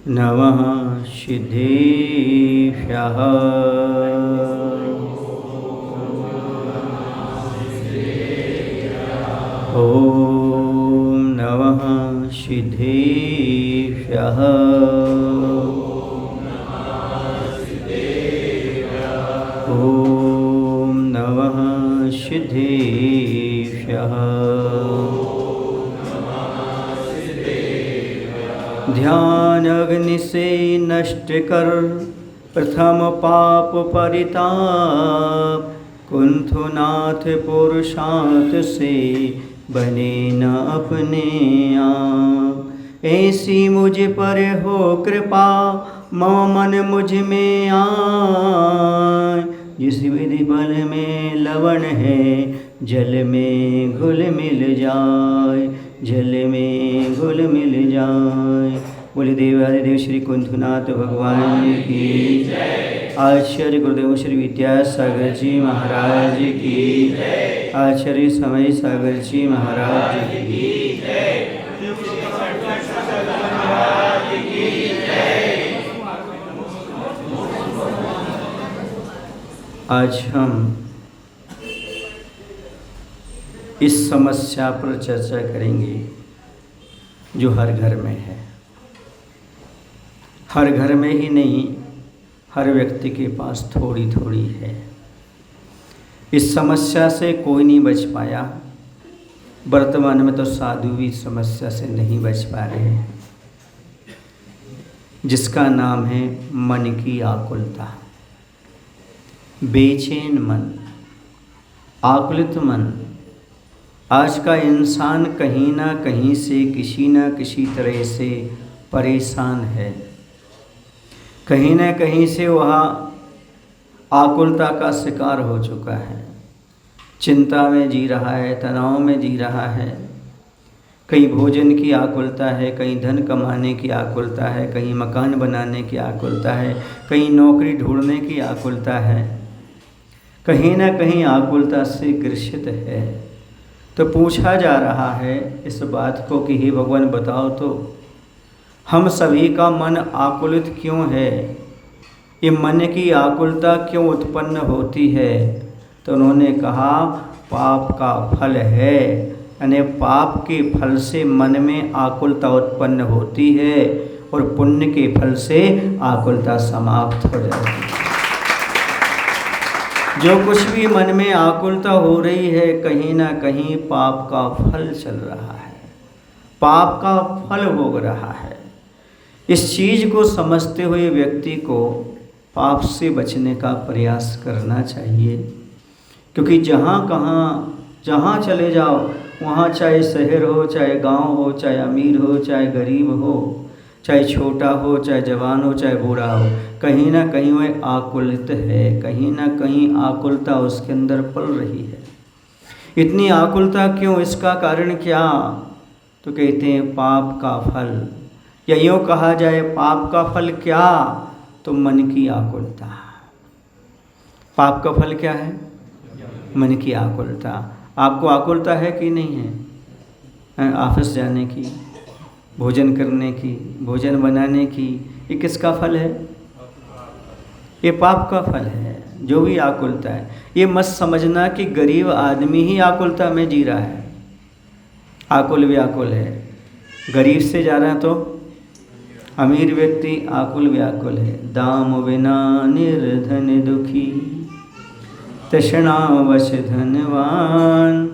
नमः सिद्धेभ्यः। ॐ नमः सिद्धेभ्यः। ॐ नमः सिद्धेभ्यः। ध्यान अग्नि से नष्ट कर प्रथम पाप परिताप, कुंथुनाथ पुरुषार्थ से बने न अपने आप। ऐसी मुझ पर हो कृपा मम मन मुझ में आए, जिस विधि बल में लवण है जल में घुल मिल जाए, जल में घुल मिल जाए। बोले देवादिदेव श्री कुंथुनाथ भगवान की जय। आचार्य गुरुदेव श्री विद्यासागर जी महाराज की जय। आचार्य समय सागर जी महाराज की जय। आज हम इस समस्या पर चर्चा करेंगे जो हर घर में है। हर घर में ही नहीं, हर व्यक्ति के पास थोड़ी थोड़ी है। इस समस्या से कोई नहीं बच पाया। वर्तमान में तो साधु भी समस्या से नहीं बच पा रहे हैं, जिसका नाम है मन की आकुलता। बेचैन मन, आकुलित मन। आज का इंसान कहीं ना कहीं से किसी न किसी तरह से परेशान है। कहीं ना कहीं से वह आकुलता का शिकार हो चुका है। चिंता में जी रहा है, तनाव में जी रहा है। कहीं भोजन की आकुलता है, कहीं धन कमाने की आकुलता है, कहीं मकान बनाने की आकुलता है, कहीं नौकरी ढूंढने की आकुलता है। कहीं ना कहीं आकुलता से ग्रसित है। तो पूछा जा रहा है इस बात को कि हे भगवान बताओ तो, हम सभी का मन आकुलित क्यों है? ये मन की आकुलता क्यों उत्पन्न होती है? तो उन्होंने कहा पाप का फल है, यानी पाप के फल से मन में आकुलता उत्पन्न होती है और पुण्य के फल से आकुलता समाप्त हो जाती है। जो कुछ भी मन में आकुलता हो रही है, कहीं ना कहीं पाप का फल चल रहा है, पाप का फल भोग रहा है। इस चीज़ को समझते हुए व्यक्ति को पाप से बचने का प्रयास करना चाहिए, क्योंकि जहाँ चले जाओ, वहाँ चाहे शहर हो, चाहे गांव हो, चाहे अमीर हो, चाहे गरीब हो, चाहे छोटा हो, चाहे जवान हो, चाहे बूढ़ा हो, कहीं ना कहीं वह आकुलित है। कहीं ना कहीं आकुलता उसके अंदर पल रही है। इतनी आकुलता क्यों? इसका कारण क्या? तो कहते हैं पाप का फल, या यूँ कहा जाए पाप का फल क्या? तो मन की आकुलता। पाप का फल क्या है? मन की आकुलता। आपको आकुलता है कि नहीं है? ऑफिस जाने की, भोजन करने की, भोजन बनाने की, ये किसका फल है? ये पाप का फल है। जो भी आकुलता है, ये मत समझना कि गरीब आदमी ही आकुलता में जी रहा है, आकुल व्याकुल है। गरीब से जा रहा तो अमीर व्यक्ति आकुल व्याकुल है। दाम बिना निर्धन दुखी, तृष्णावश धनवान,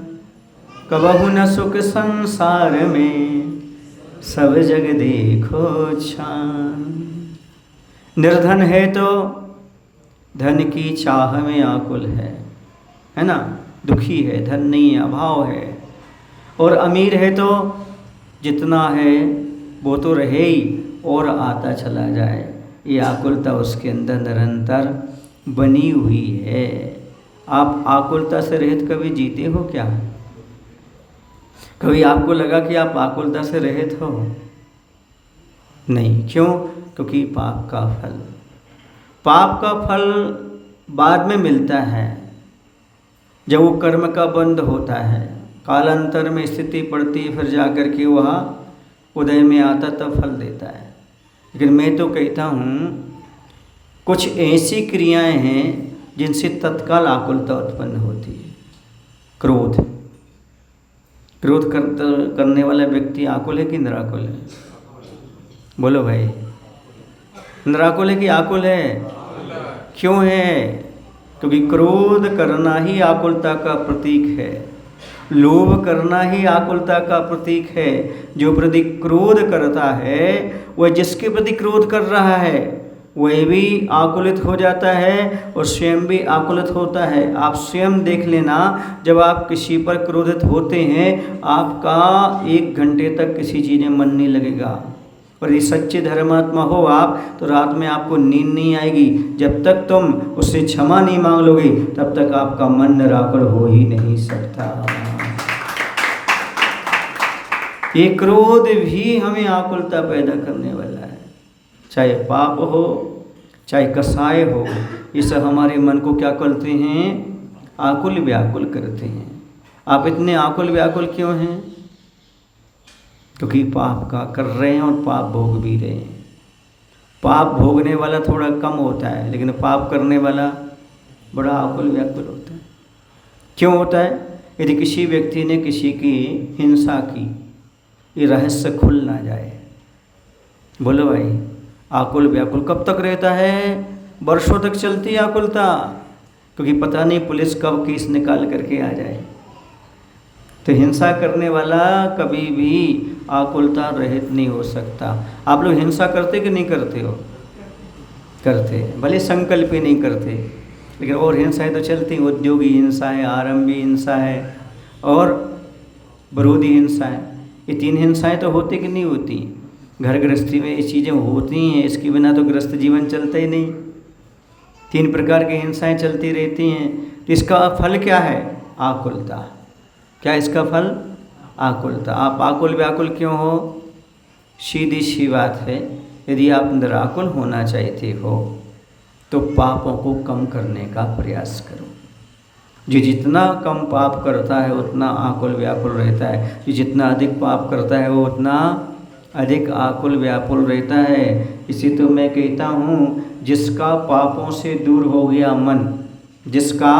कबहु न सुख संसार में, सब जग देखो छान। निर्धन है तो धन की चाह में आकुल है ना? दुखी है, धन नहीं है, अभाव है। और अमीर है तो जितना है वो तो रहे ही और आता चला जाए। ये आकुलता उसके अंदर निरंतर बनी हुई है। आप आकुलता से रहित कभी जीते हो क्या? कभी आपको लगा कि आप आकुलता से रहित हो? नहीं। क्यों? क्योंकि पाप का फल बाद में मिलता है, जब वो कर्म का बंध होता है, कालांतर में स्थिति पड़ती है, फिर जाकर के वह उदय में आता तब फल देता है। लेकिन मैं तो कहता हूँ कुछ ऐसी क्रियाएं हैं जिनसे तत्काल आकुलता उत्पन्न होती है। क्रोध करने वाला व्यक्ति आकुल है कि निराकुल है? बोलो भाई, निराकुल है कि आकुल है? क्यों है? क्योंकि क्रोध करना ही आकुलता का प्रतीक है, लोभ करना ही आकुलता का प्रतीक है। जो प्रति क्रोध करता है वह जिसके प्रति क्रोध कर रहा है वह भी आकुलित हो जाता है और स्वयं भी आकुलित होता है। आप स्वयं देख लेना, जब आप किसी पर क्रोधित होते हैं आपका 1 घंटे तक किसी चीज़ में मन नहीं लगेगा। और ये सच्चे धर्मात्मा हो आप तो रात में आपको नींद नहीं आएगी। जब तक तुम उससे क्षमा नहीं मांग लोगे तब तक आपका मन निराकुल हो ही नहीं सकता। ये क्रोध भी हमें आकुलता पैदा करने वाला है, चाहे पाप हो चाहे कसाय हो, ये सब हमारे मन को क्या करते हैं? आकुल व्याकुल करते हैं। आप इतने आकुल व्याकुल क्यों हैं? क्योंकि पाप का कर रहे हैं और पाप भोग भी रहे हैं। पाप भोगने वाला थोड़ा कम होता है, लेकिन पाप करने वाला बड़ा आकुल व्याकुल होता है। क्यों होता है? यदि किसी व्यक्ति ने किसी की हिंसा की, ये रहस्य खुल ना जाए। बोलो भाई, आकुल व्याकुल कब तक रहता है? वर्षों तक चलती है आकुलता, क्योंकि पता नहीं पुलिस कब केस निकाल करके आ जाए। तो हिंसा करने वाला कभी भी आकुलता रहित नहीं हो सकता। आप लोग हिंसा करते कि नहीं करते हो? करते, भले संकल्प ही नहीं करते, लेकिन और हिंसाएं तो चलती। उद्योगी हिंसा है, आरंभी हिंसा है और विरोधी हिंसा है। ये 3 हिंसाएं तो होती कि नहीं होती? घर गृहस्थी में ये चीज़ें होती हैं, इसके बिना तो गृहस्थ जीवन चलता ही नहीं। 3 प्रकार की हिंसाएं चलती रहती हैं। तो इसका फल क्या है? आकुलता। क्या इसका फल? आकुलता। आप आकुल व्याकुल क्यों हो? सीधी सी बात है, यदि आप निराकुल होना चाहते हो तो पापों को कम करने का प्रयास करो। जो जितना कम पाप करता है उतना आकुल व्याकुल रहता है, जो जितना अधिक पाप करता है वो उतना अधिक आकुल व्याकुल रहता है। इसी तो मैं कहता हूँ, जिसका पापों से दूर हो गया मन, जिसका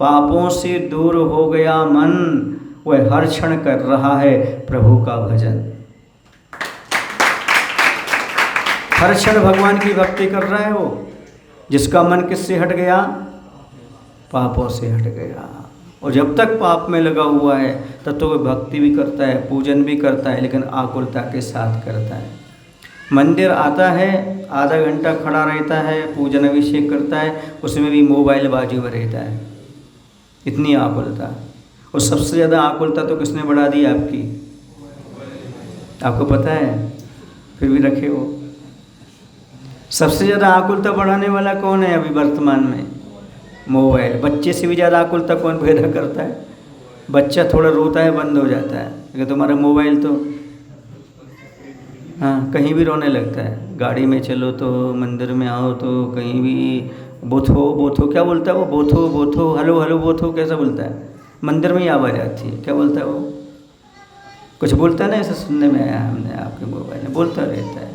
पापों से दूर हो गया मन, वह हर क्षण कर रहा है प्रभु का भजन। हर क्षण भगवान की भक्ति कर रहा है वो। जिसका मन किससे हट गया? पापों से हट गया। और जब तक पाप में लगा हुआ है तब तो वह भक्ति भी करता है, पूजन भी करता है, लेकिन आकुलता के साथ करता है। मंदिर आता है, आधा घंटा खड़ा रहता है, पूजन अभिषेक करता है, उसमें भी मोबाइल बाजू में रहता है। इतनी आकुलता। और सबसे ज़्यादा आकुलता तो किसने बढ़ा दी आपकी? आपको पता है, फिर भी रखे हो। सबसे ज़्यादा आकुलता बढ़ाने वाला कौन है अभी वर्तमान में? मोबाइल। बच्चे से भी ज़्यादा आकुलता कौन पैदा करता है? बच्चा थोड़ा रोता है बंद हो जाता है, लेकिन तुम्हारा मोबाइल तो हाँ कहीं भी रोने लगता है। गाड़ी में चलो तो, मंदिर में आओ तो, कहीं भी बोथो बोथो क्या बोलता है वो? बोथो बोथो, हेलो हेलो बोथो कैसा बोलता है? मंदिर में ही आवाज़ आती है, क्या बोलता है वो? कुछ बोलता है ना, ऐसा सुनने में आया हमने आपके मोबाइल में, बोलता रहता है।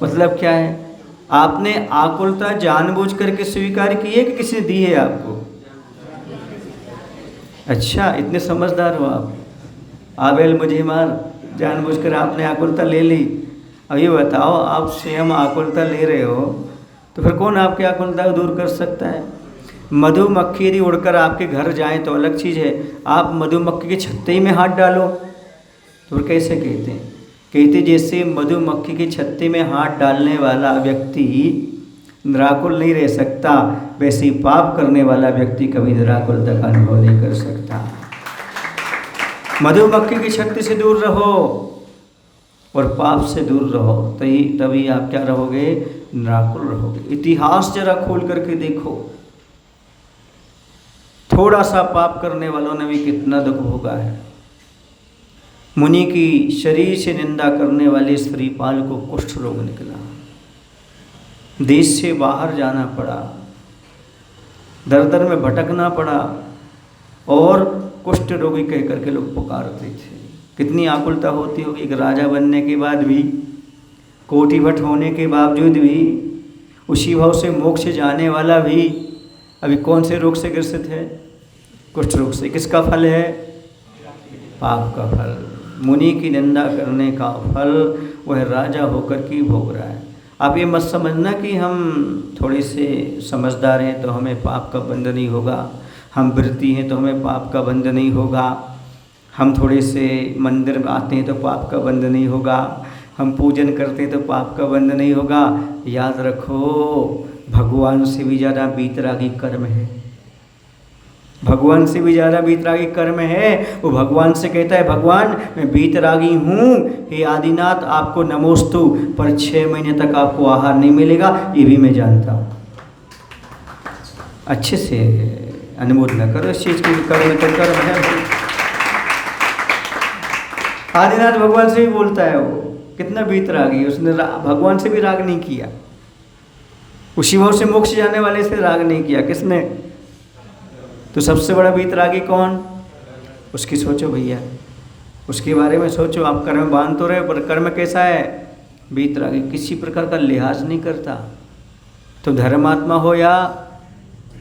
मतलब क्या है? आपने आकुलता जानबूझ करके स्वीकार की है कि किसी ने दी है आपको? अच्छा, इतने समझदार हो आप। आबेल मुझे मार, जानबूझकर आपने आकुलता ले ली। अब ये बताओ, आप स्वयं आकुलता ले रहे हो तो फिर कौन आपकी आकुलता को दूर कर सकता है? मधुमक्खी यदि उड़कर आपके घर जाए तो अलग चीज़ है। आप मधुमक्खी के छत्ते ही में हाथ डालो तो फिर कैसे कहते हैं? कहते जैसे मधुमक्खी के छत्ते में हाथ डालने वाला व्यक्ति निराकुल नहीं रह सकता, वैसे ही पाप करने वाला व्यक्ति कभी निराकुलता का अनुभव नहीं कर सकता। मधुमक्खी के छत्ते से दूर रहो और पाप से दूर रहो, तभी आप क्या रहोगे? निराकुल रहोगे। इतिहास जरा खोल करके देखो, थोड़ा सा पाप करने वालों ने भी कितना दुख भोगा है। मुनि की शरीर से निंदा करने वाले श्रीपाल को कुष्ठ रोग निकला, देश से बाहर जाना पड़ा। दर दर में भटकना पड़ा और कुष्ठ रोगी कह करके लोग पुकारते थे। कितनी आकुलता होती होगी। एक राजा बनने के बाद भी, कोटिभट होने के बावजूद भी, उसी भाव से मोक्ष जाने वाला भी अभी कौन से रोग से ग्रसित है? कुष्ठ रोग से। किसका फल है? पाप का फल। मुनि की निंदा करने का फल वह राजा होकर के भोग रहा है। आप ये मत समझना कि हम थोड़े से समझदार हैं तो हमें पाप का बंध नहीं होगा, हम व्रती हैं तो हमें पाप का बंध नहीं होगा, हम थोड़े से मंदिर में आते हैं तो पाप का बंध नहीं होगा, हम पूजन करते हैं तो पाप का बंध नहीं होगा। याद रखो, भगवान से भी ज़्यादा वीतरागी कर्म है। भगवान से भी ज़्यादा वीतरागी कर्म है। वो भगवान से कहता है, भगवान मैं वीतरागी हूँ, हे आदिनाथ आपको नमोस्तु, पर 6 महीने तक आपको आहार नहीं मिलेगा, ये भी मैं जानता हूँ। अच्छे से अनुमोदन करो इस चीज़ की, कर्म तो कर्म है। आदिनाथ भगवान से भी बोलता है, वो कितना वीतरागी, उसने भगवान से भी राग नहीं किया, उसी भाव से मोक्ष जाने वाले से राग नहीं किया। किसने? तो सबसे बड़ा वीतरागी कौन? उसकी सोचो भैया, उसके बारे में सोचो। आप कर्म बांध तो रहे, पर कर्म कैसा है? वीतरागी, किसी प्रकार का लिहाज नहीं करता। तो धर्मात्मा हो या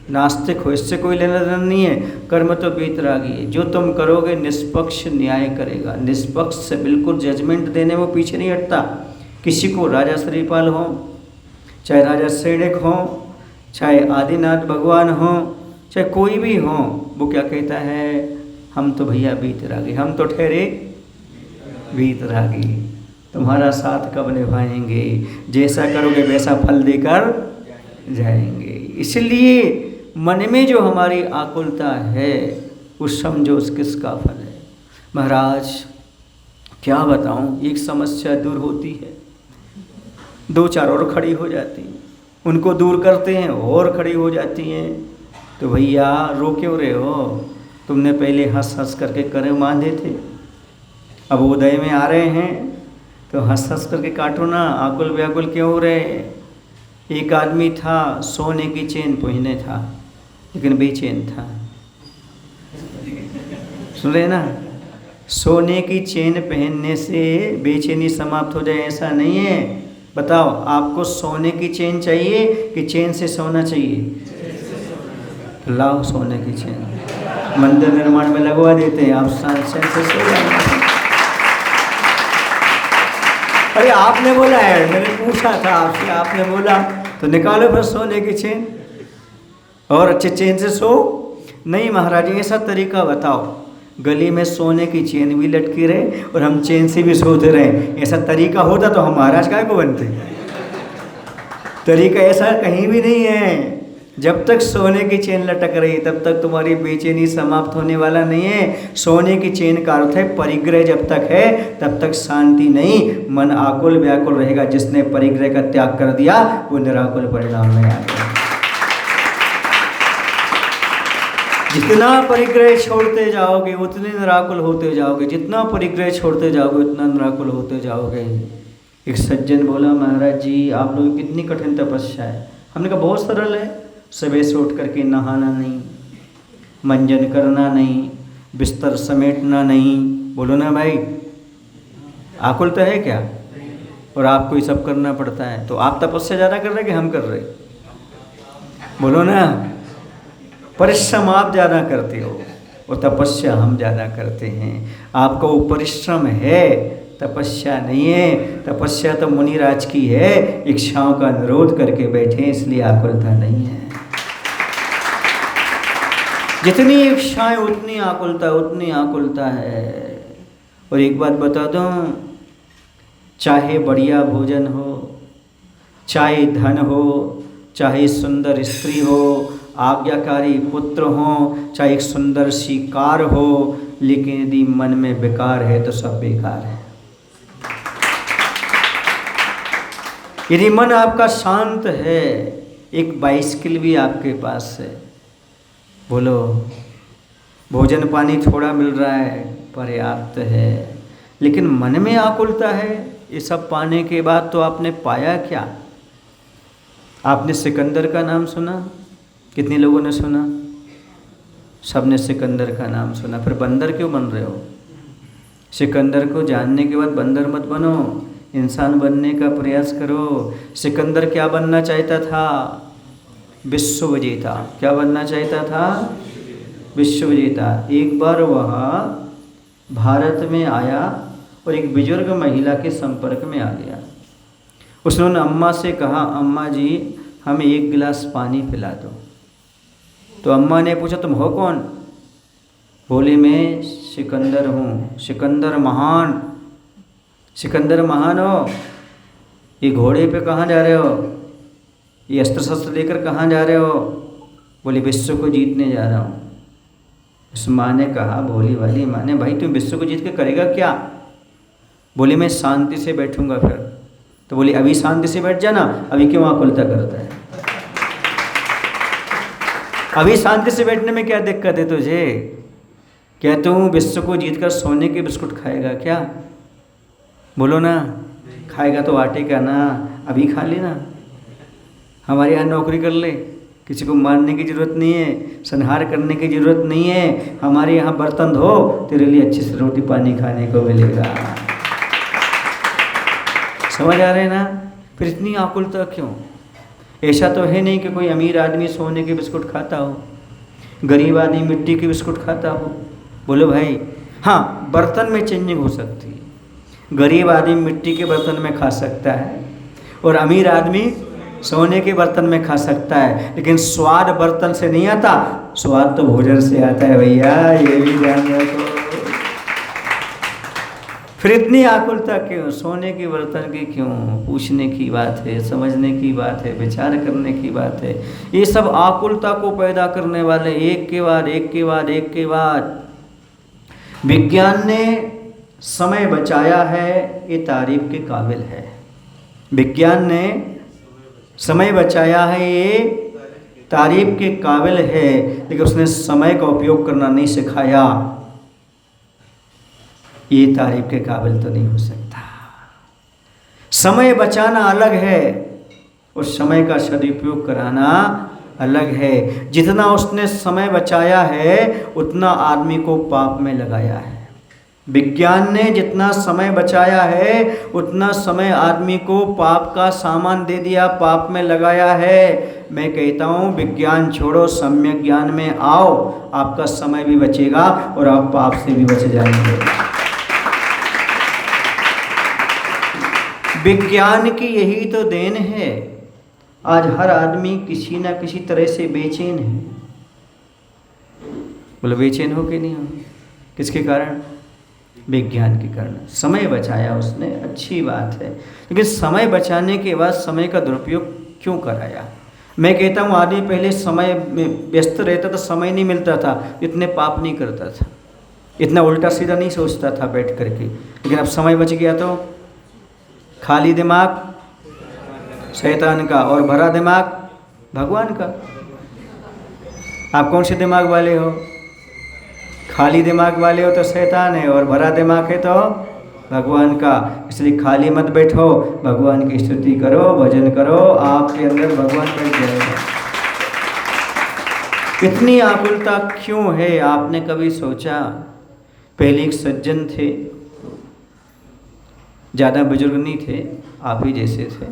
नास्तिक हो, इससे कोई लेना देना नहीं है। कर्म तो वीतरागी है। जो तुम करोगे निष्पक्ष न्याय करेगा, निष्पक्ष से बिल्कुल जजमेंट देने वो पीछे नहीं हटता। किसी को राजा श्रीपाल हो, चाहे राजा सैनिक हो, चाहे आदिनाथ भगवान हो, चाहे कोई भी हो, वो क्या कहता है? हम तो भैया वीतरागी, हम तो ठहरे वीतरागी, तुम्हारा साथ कब निभाएंगे, जैसा करोगे वैसा फल देकर जाएंगे। इसलिए मन में जो हमारी आकुलता है, उस समझो किसका फल है। महाराज क्या बताऊं, एक समस्या दूर होती है, 2-4 और खड़ी हो जाती हैं, उनको दूर करते हैं और खड़ी हो जाती हैं। तो भैया रो क्यों रहे हो? तुमने पहले हंस हंस करके कर्म बांधे थे, अब उदय में आ रहे हैं तो हंस हंस करके काटो ना। आकुल व्याकुल क्यों हो रहे? एक आदमी था, सोने की चेन पहने था, लेकिन बेचैन था। सुन रहे ना? सोने की चेन पहनने से बेचैनी समाप्त हो जाए ऐसा नहीं है। बताओ, आपको सोने की चेन चाहिए कि चैन से सोना चाहिए? लाओ सोने की चेन, मंदिर निर्माण में लगवा देते हैं, आप चैन से सो जाएंगे। अरे आपने बोला है, मैंने पूछा था आपसे, आपने बोला तो निकालो फिर सोने की चेन और अच्छे चैन से सो। नहीं महाराज, ऐसा तरीका बताओ, गले में सोने की चेन भी लटकी रहे और हम चैन से भी सोते रहे। ऐसा तरीका होता तो हम महाराज काय को बनते? तरीका ऐसा कहीं भी नहीं है। जब तक सोने की चेन लटक रही तब तक तुम्हारी बेचैनी समाप्त होने वाला नहीं है। सोने की चेन का अर्थ है परिग्रह जब तक है तब तक शांति नहीं, मन आकुल व्याकुल रहेगा। जिसने परिग्रह का त्याग कर दिया वो निराकुल परिणाम में आ गया। जितना परिग्रह छोड़ते जाओगे उतने निराकुल होते जाओगे, जितना परिग्रह छोड़ते जाओगे उतना निराकुल होते जाओगे। एक सज्जन बोला, महाराज जी आप लोगों की कितनी कठिन तपस्या है। हमने कहा बहुत सरल है, सुबह से उठ करके नहाना नहीं, मंजन करना नहीं, बिस्तर समेटना नहीं। बोलो ना भाई, आकुल तो है क्या? और आपको ये सब करना पड़ता है, तो आप तपस्या ज़्यादा कर रहे कि हम कर रहे? बोलो ना, परिश्रम आप ज़्यादा करते हो और तपस्या हम ज़्यादा करते हैं। आपका वो परिश्रम है, तपस्या नहीं है। तपस्या तो मुनिराज की है, इच्छाओं का निरोध करके बैठे, इसलिए आकुलता नहीं है। जितनी इच्छाएं उतनी आकुलता, उतनी आकुलता है। और एक बात बता दूं, चाहे बढ़िया भोजन हो, चाहे धन हो, चाहे सुंदर स्त्री हो, आज्ञाकारी पुत्र हो, चाहे एक सुंदर सी कार हो, लेकिन यदि मन में विकार है तो सब बेकार है। यदि मन आपका शांत है, एक बाइसिकल भी आपके पास है, बोलो भोजन पानी थोड़ा मिल रहा है, पर्याप्त है, लेकिन मन में आकुलता है, ये सब पाने के बाद तो आपने पाया क्या? आपने सिकंदर का नाम सुना? कितने लोगों ने सुना? सबने सिकंदर का नाम सुना। फिर बंदर क्यों बन रहे हो? सिकंदर को जानने के बाद बंदर मत बनो, इंसान बनने का प्रयास करो। सिकंदर क्या बनना चाहता था? विश्व विजेता। क्या बनना चाहता था? विश्व विजेता। एक बार वह भारत में आया और एक बुजुर्ग महिला के संपर्क में आ गया। उसने अम्मा से कहा, अम्मा जी हमें एक गिलास पानी पिला दो। तो अम्मा ने पूछा, तुम हो कौन? बोले, मैं सिकंदर हूँ, सिकंदर महान। सिकंदर महान हो? ये घोड़े पे कहाँ जा रहे हो? ये अस्त्र शस्त्र लेकर कहाँ जा रहे हो? बोले, विश्व को जीतने जा रहा हूँ। उस माँ ने कहा, भोली वाली माँ ने, भाई तुम विश्व को जीत के करेगा क्या? बोले, मैं शांति से बैठूंगा। फिर तो बोली, अभी शांति से बैठ जाना, अभी क्यों आँख उल्टा करता है? अभी शांति से बैठने में क्या दिक्कत है तुझे? क्या तू विश्व को जीतकर सोने के बिस्कुट खाएगा क्या? बोलो ना। खाएगा तो आटे का ना, अभी खा लेना। हमारे यहाँ नौकरी कर ले, किसी को मारने की ज़रूरत नहीं है, संहार करने की ज़रूरत नहीं है। हमारे यहाँ बर्तन धो, तेरे लिए अच्छी से रोटी पानी खाने को मिलेगा। समझ आ रहे हैं ना? फिर इतनी आकुलता क्यों? ऐसा तो है नहीं कि कोई अमीर आदमी सोने के बिस्कुट खाता हो, गरीब आदमी मिट्टी के बिस्कुट खाता हो। बोलो भाई। हाँ, बर्तन में चेंजिंग हो सकती है। गरीब आदमी मिट्टी के बर्तन में खा सकता है और अमीर आदमी सोने के बर्तन में खा सकता है, लेकिन स्वाद बर्तन से नहीं आता, स्वाद तो भोजन से आता है भैया, ये भी ध्यान रखो। फिर इतनी आकुलता क्यों? सोने के बर्तन की क्यों? पूछने की बात है, समझने की बात है, विचार करने की बात है। ये सब आकुलता को पैदा करने वाले एक के बाद एक के बाद एक के बाद। विज्ञान ने समय बचाया है, ये तारीफ के काबिल है। विज्ञान ने समय बचाया है, ये तारीफ के काबिल है, लेकिन उसने समय का उपयोग करना नहीं सिखाया, ये तारीफ के काबिल तो नहीं हो सकता। समय बचाना अलग है और समय का सदुपयोग कराना अलग है। जितना उसने समय बचाया है उतना आदमी को पाप में लगाया है। विज्ञान ने जितना समय बचाया है उतना समय आदमी को पाप का सामान दे दिया, पाप में लगाया है। मैं कहता हूँ विज्ञान छोड़ो, सम्यक ज्ञान में आओ, आपका समय भी बचेगा और आप पाप से भी बच जाएंगे। विज्ञान की यही तो देन है। आज हर आदमी किसी ना किसी तरह से बेचैन है। बोलो, बेचैन हो कि नहीं हो? किसके कारण? विज्ञान के कारण। समय बचाया उसने, अच्छी बात है, लेकिन समय बचाने के बाद समय का दुरुपयोग क्यों कराया? मैं कहता हूँ आदमी पहले समय में व्यस्त रहता था, समय नहीं मिलता था, इतने पाप नहीं करता था, इतना उल्टा सीधा नहीं सोचता था बैठ करके। लेकिन अब समय बच गया तो खाली दिमाग शैतान का और भरा दिमाग भगवान का। आप कौन से दिमाग वाले हो? खाली दिमाग वाले हो तो शैतान है और भरा दिमाग है तो भगवान का। इसलिए खाली मत बैठो, भगवान की स्तुति करो, भजन करो, आपके अंदर भगवान बैठ जाएगा। इतनी आकुलता क्यों है? आपने कभी सोचा? पहले एक सज्जन थे, ज़्यादा बुजुर्ग नहीं थे, आप ही जैसे थे,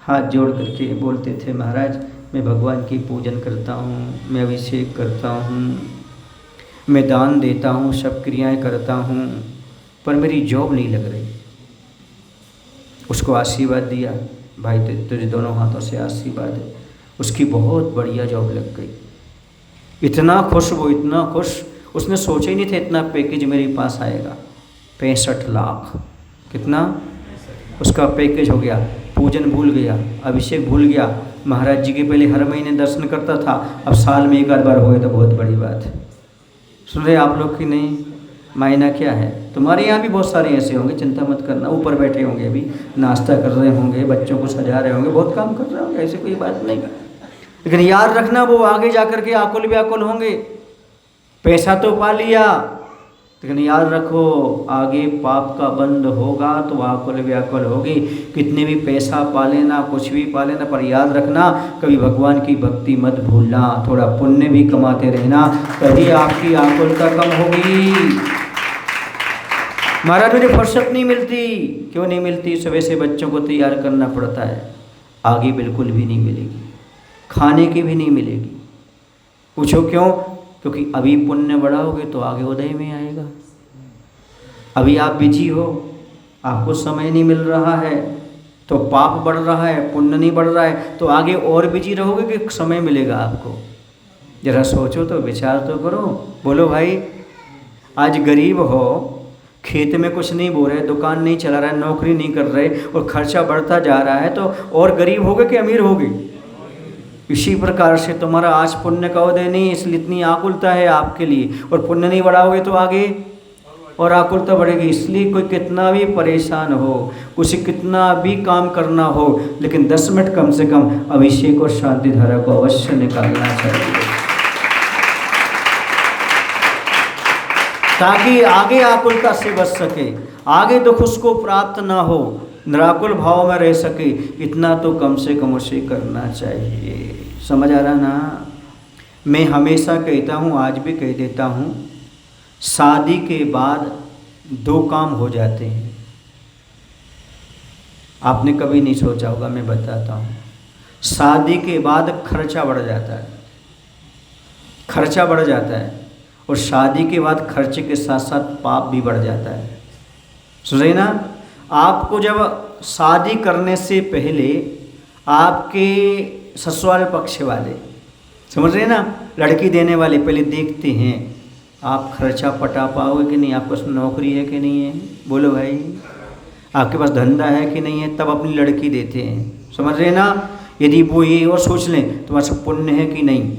हाथ जोड़ करके बोलते थे, महाराज मैं भगवान की पूजन करता हूँ, मैं अभिषेक करता हूँ, मैं दान देता हूँ, सब क्रियाएं करता हूँ, पर मेरी जॉब नहीं लग रही। उसको आशीर्वाद दिया, भाई तुझे दोनों हाथों से आशीर्वाद है। उसकी बहुत बढ़िया जॉब लग गई। इतना खुश वो, इतना खुश, उसने सोचा ही नहीं था इतना पैकेज मेरे पास आएगा। 65 लाख कितना उसका पैकेज हो गया। पूजन भूल गया, अभिषेक भूल गया, महाराज जी के पहले हर महीने दर्शन करता था, अब साल में एक आध बार हो गए तो बहुत बड़ी बात है। सुन रहे आप लोग की नहीं? मायना क्या है? तुम्हारे यहाँ भी बहुत सारे ऐसे होंगे, चिंता मत करना, ऊपर बैठे होंगे, अभी नाश्ता कर रहे होंगे, बच्चों को सजा रहे होंगे, बहुत काम कर रहे होंगे, ऐसी कोई बात नहीं। लेकिन याद रखना वो आगे जा कर के आकुल व्याकुल होंगे। पैसा तो पा लिया, लेकिन याद रखो, आगे पाप का बंद होगा तो आकुल व्याकुल होगी। कितने भी पैसा पा लेना, कुछ भी पा लेना, पर याद रखना कभी भगवान की भक्ति मत भूलना, थोड़ा पुण्य भी कमाते रहना, तभी आपकी आकुलता कम होगी। महाराज मुझे फुर्सत नहीं मिलती। क्यों नहीं मिलती? सुबह से बच्चों को तैयार करना पड़ता है, आगे बिल्कुल भी नहीं मिलेगी, खाने की भी नहीं मिलेगी। पूछो क्यों? क्योंकि अभी पुण्य बढ़ाओगे तो आगे उदय में आएगा। अभी आप बिजी हो, आपको समय नहीं मिल रहा है, तो पाप बढ़ रहा है, पुण्य नहीं बढ़ रहा है, तो आगे और बिजी रहोगे कि समय मिलेगा आपको? जरा सोचो तो, विचार तो करो। बोलो भाई, आज गरीब हो, खेत में कुछ नहीं बो रहे, दुकान नहीं चला रहा है, नौकरी नहीं कर रहे और खर्चा बढ़ता जा रहा है, तो और गरीब होगे कि अमीर होगे? इसी प्रकार से तुम्हारा आज पुण्य का उदय नहीं, इसलिए इतनी आकुलता है आपके लिए, और पुण्य नहीं बढ़ाओगे तो आगे और आकुलता बढ़ेगी। इसलिए कोई कितना भी परेशान हो, उसे कितना भी काम करना हो, लेकिन 10 मिनट कम से कम अभिषेक और शांति धारा को अवश्य निकालना चाहिए, ताकि आगे आकुलता से बच सके, आगे दुख उसको प्राप्त ना हो, निराकुल भाव में रह सके। इतना तो कम से कम उसे करना चाहिए। समझ आ रहा ना? मैं हमेशा कहता हूँ, आज भी कह देता हूँ, शादी के बाद 2 काम हो जाते हैं। आपने कभी नहीं सोचा होगा, मैं बताता हूँ। शादी के बाद खर्चा बढ़ जाता है, खर्चा बढ़ जाता है, और शादी के बाद खर्चे के साथ साथ पाप भी बढ़ जाता है। सुन रहे ना? आपको जब शादी करने से पहले आपके ससुराल पक्ष वाले, समझ रहे ना, लड़की देने वाले पहले देखते हैं आप खर्चा पटा पाओगे कि नहीं, आपके पास नौकरी है कि नहीं है, बोलो भाई, आपके पास धंधा है कि नहीं है, तब अपनी लड़की देते हैं। समझ रहे ना? यदि वो ये और सोच लें तुम्हारे सब पुण्य है कि नहीं,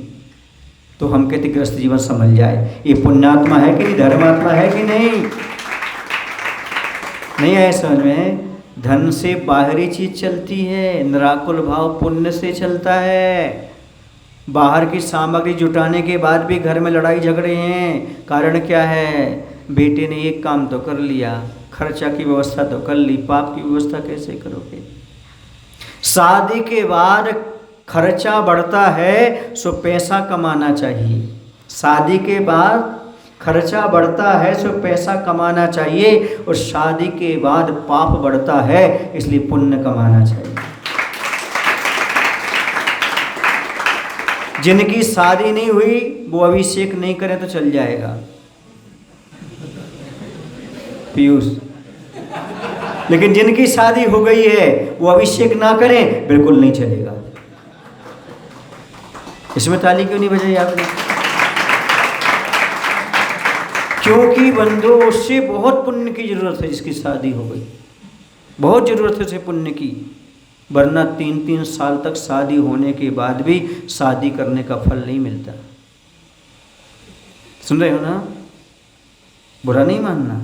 तो हम कहते गृहस्थ जीवन समझ जाए, ये पुण्यात्मा है कि नहीं, धर्मात्मा है कि नहीं। नहीं आए समझ में? धन से बाहरी चीज चलती है, निराकुल भाव पुण्य से चलता है। बाहर की सामग्री जुटाने के बाद भी घर में लड़ाई झगड़े हैं। कारण क्या है? बेटे ने एक काम तो कर लिया, खर्चा की व्यवस्था तो कर ली, पाप की व्यवस्था कैसे करोगे? शादी के बाद खर्चा बढ़ता है, सो पैसा कमाना चाहिए। शादी के बाद खर्चा बढ़ता है, सो पैसा कमाना चाहिए, और शादी के बाद पाप बढ़ता है, इसलिए पुण्य कमाना चाहिए। जिनकी शादी नहीं हुई वो अभिषेक नहीं करें तो चल जाएगा पीयूष, लेकिन जिनकी शादी हो गई है वो अभिषेक ना करें, बिल्कुल नहीं चलेगा। इसमें ताली क्यों नहीं बजाई आपने? क्योंकि बंधु, उससे बहुत पुण्य की जरूरत है। जिसकी शादी हो गई बहुत जरूरत है उसे पुण्य की, वरना 3-3 साल तक शादी होने के बाद भी शादी करने का फल नहीं मिलता। सुन रहे हो ना? बुरा नहीं मानना।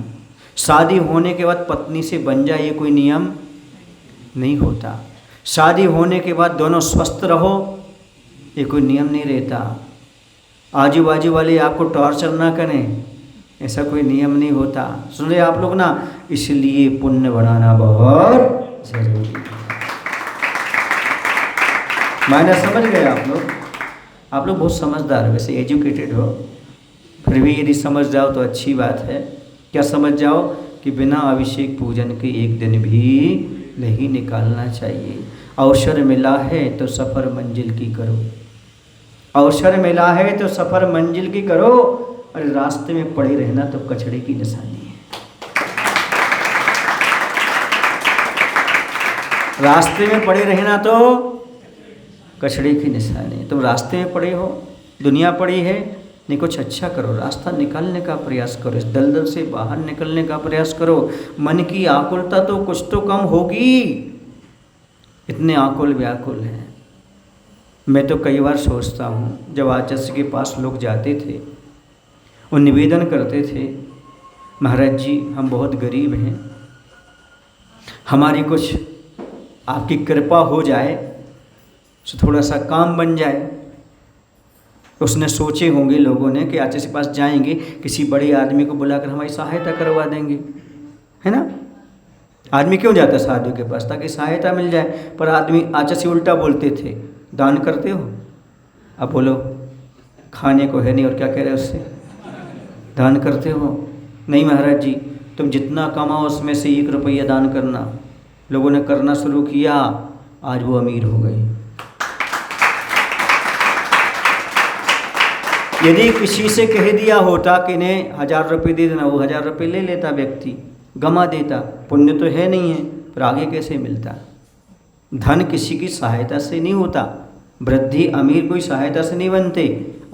शादी होने के बाद पत्नी से बन जाए ये कोई नियम नहीं होता। शादी होने के बाद दोनों स्वस्थ रहो ये कोई नियम नहीं रहता। आजू बाजू वाले आपको टॉर्चर ना करें ऐसा कोई नियम नहीं होता। सुन रहे आप लोग ना? इसलिए पुण्य बढ़ाना बहुत जरूरी है। मायना समझ गए आप लोग? आप लोग बहुत समझदार हो, वैसे एजुकेटेड हो, फिर भी यदि समझ जाओ तो अच्छी बात है। क्या समझ जाओ कि बिना अभिषेक पूजन के एक दिन भी नहीं निकालना चाहिए। अवसर मिला है तो सफ़र मंजिल की करो, अवसर मिला है तो सफ़र मंजिल की करो, और रास्ते में पड़े रहना तो कचड़े की निशानी है। रास्ते में पड़े रहना तो कचड़े की निशानी है। तुम रास्ते में पड़े हो, दुनिया पड़ी है, नहीं कुछ अच्छा करो, रास्ता निकालने का प्रयास करो, इस दलदल से बाहर निकलने का प्रयास करो। मन की आकुलता तो कुछ तो कम होगी, इतने आकुल व्याकुल हैं। मैं तो कई बार सोचता हूँ, जब आचार्य के पास लोग जाते थे वो निवेदन करते थे, महाराज जी हम बहुत गरीब हैं, हमारी कुछ आपकी कृपा हो जाए तो थोड़ा सा काम बन जाए। उसने सोचे होंगे लोगों ने कि आचार्य के पास जाएंगे, किसी बड़े आदमी को बुलाकर हमारी सहायता करवा देंगे, है ना। आदमी क्यों जाता है साधु के पास? ताकि सहायता मिल जाए। पर आदमी आचार्य से उल्टा बोलते थे, दान करते हो? अब बोलो, खाने को है नहीं और क्या कह रहे हो उससे, दान करते हो? नहीं महाराज जी, तुम जितना कमाओ उसमें से 1 रुपया दान करना। लोगों ने करना शुरू किया, आज वो अमीर हो गए। यदि किसी से कह दिया होता कि इन्हें 1000 रुपये दे देना, वो 1000 रुपये ले लेता, व्यक्ति गमा देता। पुण्य तो है नहीं है, पर आगे कैसे मिलता? धन किसी की सहायता से नहीं होता, वृद्धि अमीर कोई सहायता से नहीं बनते,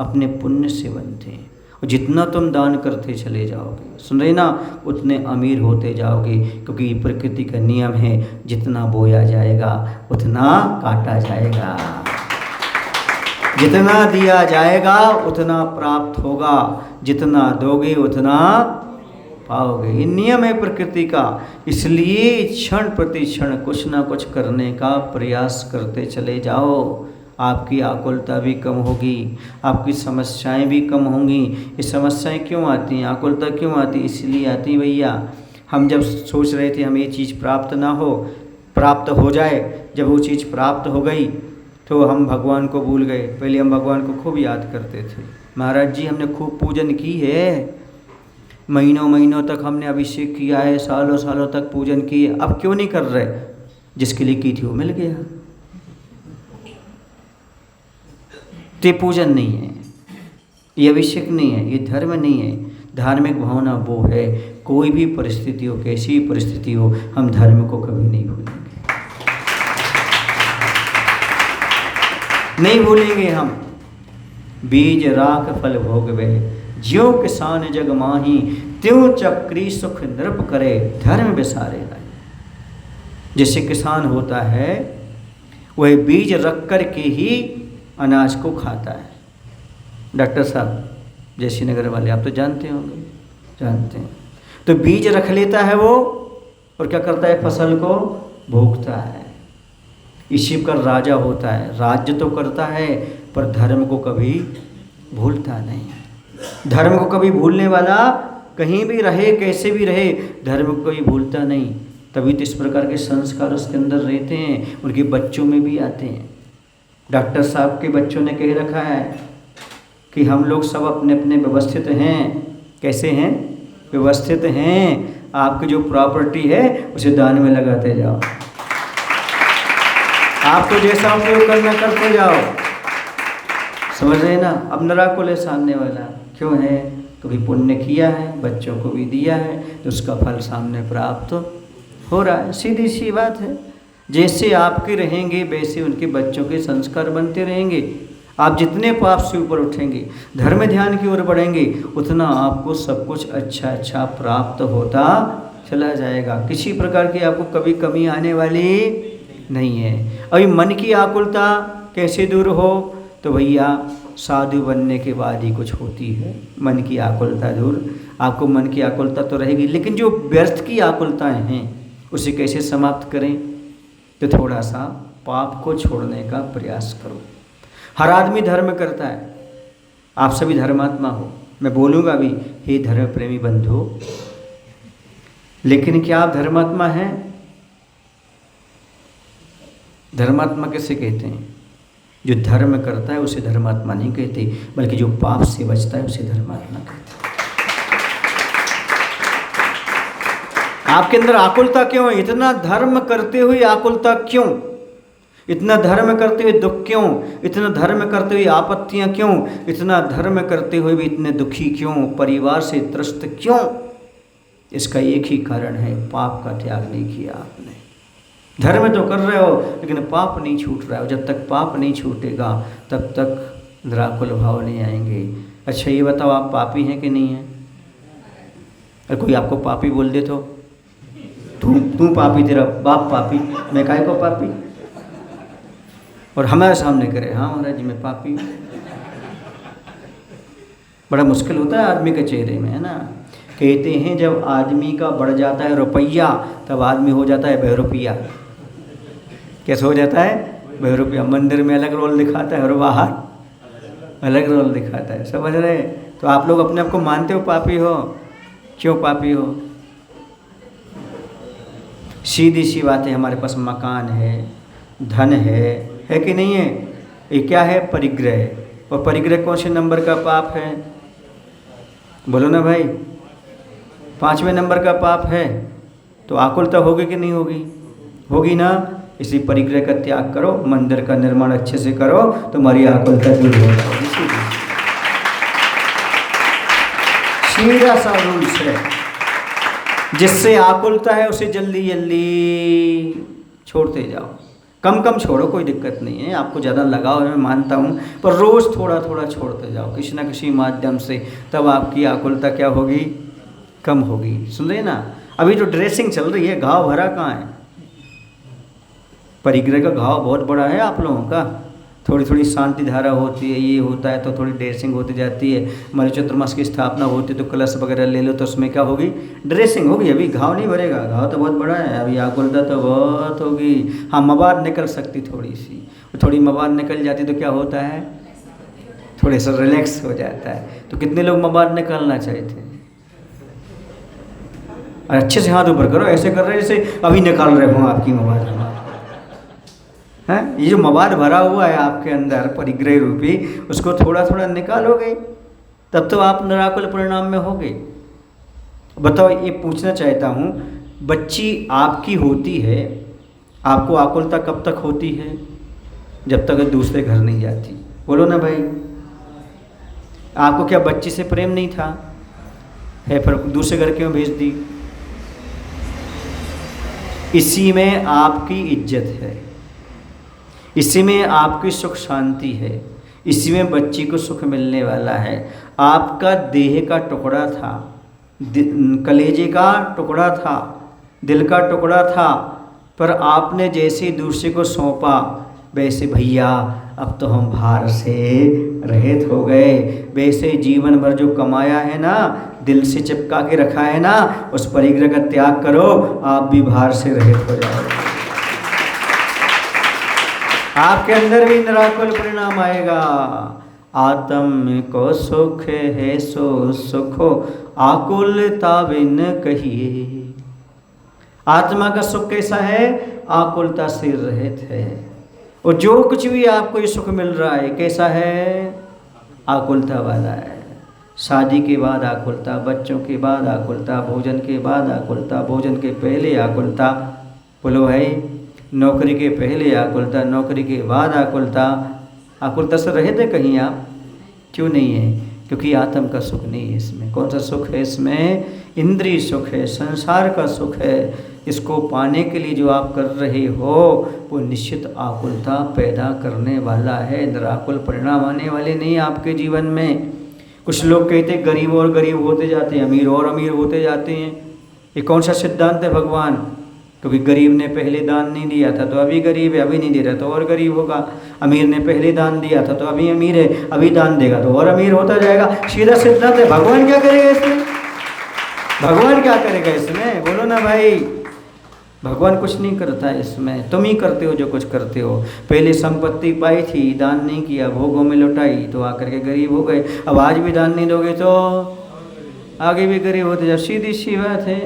अपने पुण्य से बनते हैं। और जितना तुम दान करते चले जाओगे, सुन रहे ना, उतने अमीर होते जाओगे, क्योंकि प्रकृति का नियम है, जितना बोया जाएगा उतना काटा जाएगा, जितना दिया जाएगा उतना प्राप्त होगा, जितना दोगे उतना पाओगे। ये नियम है प्रकृति का। इसलिए क्षण प्रति क्षण कुछ ना कुछ करने का प्रयास करते चले जाओ। आपकी आकुलता भी कम होगी, आपकी समस्याएं भी कम होंगी। ये समस्याएं क्यों आती हैं, आकुलता क्यों आती? इसलिए आती भैया, हम जब सोच रहे थे हम ये चीज़ प्राप्त ना हो, प्राप्त हो जाए, जब वो चीज़ प्राप्त हो गई तो हम भगवान को भूल गए। पहले हम भगवान को खूब याद करते थे, महाराज जी हमने खूब पूजन की है, महीनों महीनों तक हमने अभिषेक किया है, सालों सालों तक पूजन की है, अब क्यों नहीं कर रहे? जिसके लिए की थी वो मिल गया। तो ये पूजन नहीं है, ये अभिषेक नहीं है, ये धर्म नहीं है। धार्मिक भावना वो है, कोई भी परिस्थिति हो, कैसी भी परिस्थिति हो, हम धर्म को कभी नहीं भूलेंगे, नहीं भूलेंगे हम। बीज राख फल भोगवे, ज्यों किसान जग माही, त्यों चक्री सुख नृप करे, धर्म विसारे लाए। जैसे किसान होता है वह बीज रख कर के ही अनाज को खाता है। डॉक्टर साहब जयश्री नगर वाले, आप तो जानते होंगे, जानते हैं। तो बीज रख लेता है वो, और क्या करता है? फसल को भोगता है। इसी का राजा होता है, राज्य तो करता है पर धर्म को कभी भूलता नहीं। धर्म को कभी भूलने वाला कहीं भी रहे, कैसे भी रहे, धर्म को कभी भूलता नहीं। तभी तो इस प्रकार के संस्कार उसके अंदर रहते हैं, उनके बच्चों में भी आते हैं। डॉक्टर साहब के बच्चों ने कह रखा है कि हम लोग सब अपने अपने व्यवस्थित हैं। कैसे हैं? व्यवस्थित हैं। आपकी जो प्रॉपर्टी है उसे दान में लगाते जाओ, आपको जैसा उपयोग करना करते जाओ। समझ रहे ना? अब नराकुल है सामने वाला, क्यों है? कभी पुण्य किया है, बच्चों को भी दिया है, तो उसका फल सामने प्राप्त हो रहा है। सीधी सी बात है। जैसे आपके रहेंगे वैसे उनके बच्चों के संस्कार बनते रहेंगे। आप जितने पाप से ऊपर उठेंगे, धर्म ध्यान की ओर बढ़ेंगे, उतना आपको सब कुछ अच्छा अच्छा प्राप्त होता चला जाएगा। किसी प्रकार की आपको कभी कमी आने वाली नहीं है। अभी मन की आकुलता कैसे दूर हो? तो भैया साधु बनने के बाद ही कुछ होती है मन की आकुलता दूर। आपको मन की आकुलता तो रहेगी, लेकिन जो व्यर्थ की आकुलताएं हैं उसे कैसे समाप्त करें? तो थोड़ा सा पाप को छोड़ने का प्रयास करो। हर आदमी धर्म करता है, आप सभी धर्मात्मा हो। मैं बोलूँगा भी, हे धर्म प्रेमी बंधु, लेकिन क्या आप धर्मात्मा हैं? धर्मात्मा कैसे कहते हैं? जो धर्म करता है उसे धर्मात्मा नहीं कहते, बल्कि जो पाप से बचता है उसे धर्मात्मा कहते हैं। आपके अंदर आकुलता क्यों है? इतना धर्म करते हुए आकुलता क्यों? इतना धर्म करते हुए दुख क्यों? इतना धर्म करते हुए आपत्तियां क्यों? इतना धर्म करते हुए भी इतने दुखी क्यों? परिवार से त्रस्त क्यों? इसका एक ही कारण है, पाप का त्याग नहीं किया आपने। धर्म तो कर रहे हो लेकिन पाप नहीं छूट रहा है। जब तक पाप नहीं छूटेगा तब तक निराकुल भाव नहीं आएंगे। अच्छा ये बताओ, आप पापी हैं कि नहीं हैं? अगर कोई आपको पापी बोल दे तो तू पापी, तेरा बाप पापी, मैं काहे को पापी? और हमारे सामने करे हाँ महाराज जी मैं पापी हूँ। बड़ा मुश्किल होता है आदमी के चेहरे में, है ना। कहते हैं जब आदमी का बढ़ जाता है रुपया तब आदमी हो जाता है बहरूपिया। कैसे हो जाता है? बहरूपिया। मंदिर में अलग रोल दिखाता है और बाहर अलग रोल दिखाता है, समझ रहे? तो आप लोग अपने आप को मानते हो पापी हो? क्यों पापी हो? सीधी सी बात है, हमारे पास मकान है, धन है कि नहीं है? ये क्या है? परिग्रह। और परिग्रह कौन से नंबर का पाप है? बोलो ना भाई, 5वें नंबर का पाप है। तो आकुलता होगी कि नहीं होगी? होगी ना। इसी परिग्रह का त्याग करो, मंदिर का निर्माण अच्छे से करो, तुम्हारी आकुलता दूर हो जाएगी। सीधा सा रूल्स है। जिससे आकुलता है उसे जल्दी जल्दी छोड़ते जाओ, कम कम छोड़ो, कोई दिक्कत नहीं है। आपको ज़्यादा लगाव है मैं मानता हूँ, पर रोज़ थोड़ा थोड़ा छोड़ते जाओ किसी ना किसी माध्यम से, तब आपकी आकुलता क्या होगी? कम होगी। सुन रहे ना? अभी जो ड्रेसिंग चल रही है, घाव भरा कहाँ है? परिग्रह का घाव बहुत बड़ा है आप लोगों का। थोड़ी थोड़ी शांति धारा होती है, ये होता है तो थोड़ी ड्रेसिंग होती जाती है। हमारे चतुर्मास की स्थापना होती है तो कलश वगैरह ले लो, तो उसमें क्या होगी? ड्रेसिंग होगी। अभी घाव नहीं भरेगा, घाव तो बहुत बड़ा है। अभी आकुलता तो बहुत होगी। हाँ, मवाद निकल सकती थोड़ी सी, थोड़ी मवाद निकल जाती तो क्या होता है? थोड़े सा रिलैक्स हो जाता है। तो कितने लोग मवाद निकालना चाहते हैं? अच्छे से हाथ ऊपर करो, ऐसे कर रहे जैसे अभी निकाल रहे हो आपकी मवाद है। ये जो मवाद भरा हुआ है आपके अंदर परिग्रह रूपी, उसको थोड़ा थोड़ा निकालोगे तब तो आप निराकुल परिणाम में होगे। बताओ, ये पूछना चाहता हूँ, बच्ची आपकी होती है, आपको आकुलता कब तक होती है? जब तक दूसरे घर नहीं जाती। बोलो ना भाई, आपको क्या बच्ची से प्रेम नहीं था? है, फिर दूसरे घर क्यों भेज दी? इसी में आपकी इज्जत है, इसी में आपकी सुख शांति है, इसी में बच्ची को सुख मिलने वाला है। आपका देह का टुकड़ा था, कलेजे का टुकड़ा था, दिल का टुकड़ा था, पर आपने जैसे दूसरे को सौंपा, वैसे भैया अब तो हम भार से रहित हो गए। वैसे जीवन भर जो कमाया है ना, दिल से चिपका के रखा है ना, उस परिग्रह का त्याग करो, आप भी भार से रहित हो जाओगे। आपके अंदर भी निराकुल परिणाम आएगा। आत्म को सुख है सो सुखो, आकुलता बिन कहिए। आत्मा का सुख कैसा है? आकुलता से रहित है। और जो कुछ भी आपको ये सुख मिल रहा है कैसा है? आकुलता वाला है। शादी के बाद आकुलता, बच्चों के बाद आकुलता, भोजन के बाद आकुलता, भोजन के पहले आकुलता। बोलो भाई, नौकरी के पहले आकुलता, नौकरी के बाद आकुलता। आकुलता से रहित है कहीं आप? क्यों नहीं है? क्योंकि आत्म का सुख नहीं है इसमें। कौन सा सुख है इसमें? इंद्रिय सुख है, संसार का सुख है। इसको पाने के लिए जो आप कर रहे हो वो निश्चित आकुलता पैदा करने वाला है। निराकुल परिणाम आने वाले नहीं आपके जीवन में। कुछ लोग कहते हैं गरीब और गरीब होते जाते हैं, अमीर और अमीर होते जाते हैं। ये कौन सा सिद्धांत है भगवान? क्योंकि गरीब ने पहले दान नहीं दिया था तो अभी गरीब है, अभी नहीं दे रहा तो और गरीब होगा। अमीर ने पहले दान दिया था तो अभी अमीर है, अभी दान देगा तो और अमीर होता जाएगा। सीधा सिद्धांत है। भगवान क्या करेगा इसमें? भगवान क्या करेगा इसमें? बोलो ना भाई। भगवान कुछ नहीं करता है इसमें, तुम ही करते हो जो कुछ करते हो। पहले संपत्ति पाई थी, दान नहीं किया, भोगों में लुटाई तो आकर के गरीब हो गए। अब आज भी दान नहीं दोगे तो आगे भी गरीब होते जाओ। सीधी सी बात है।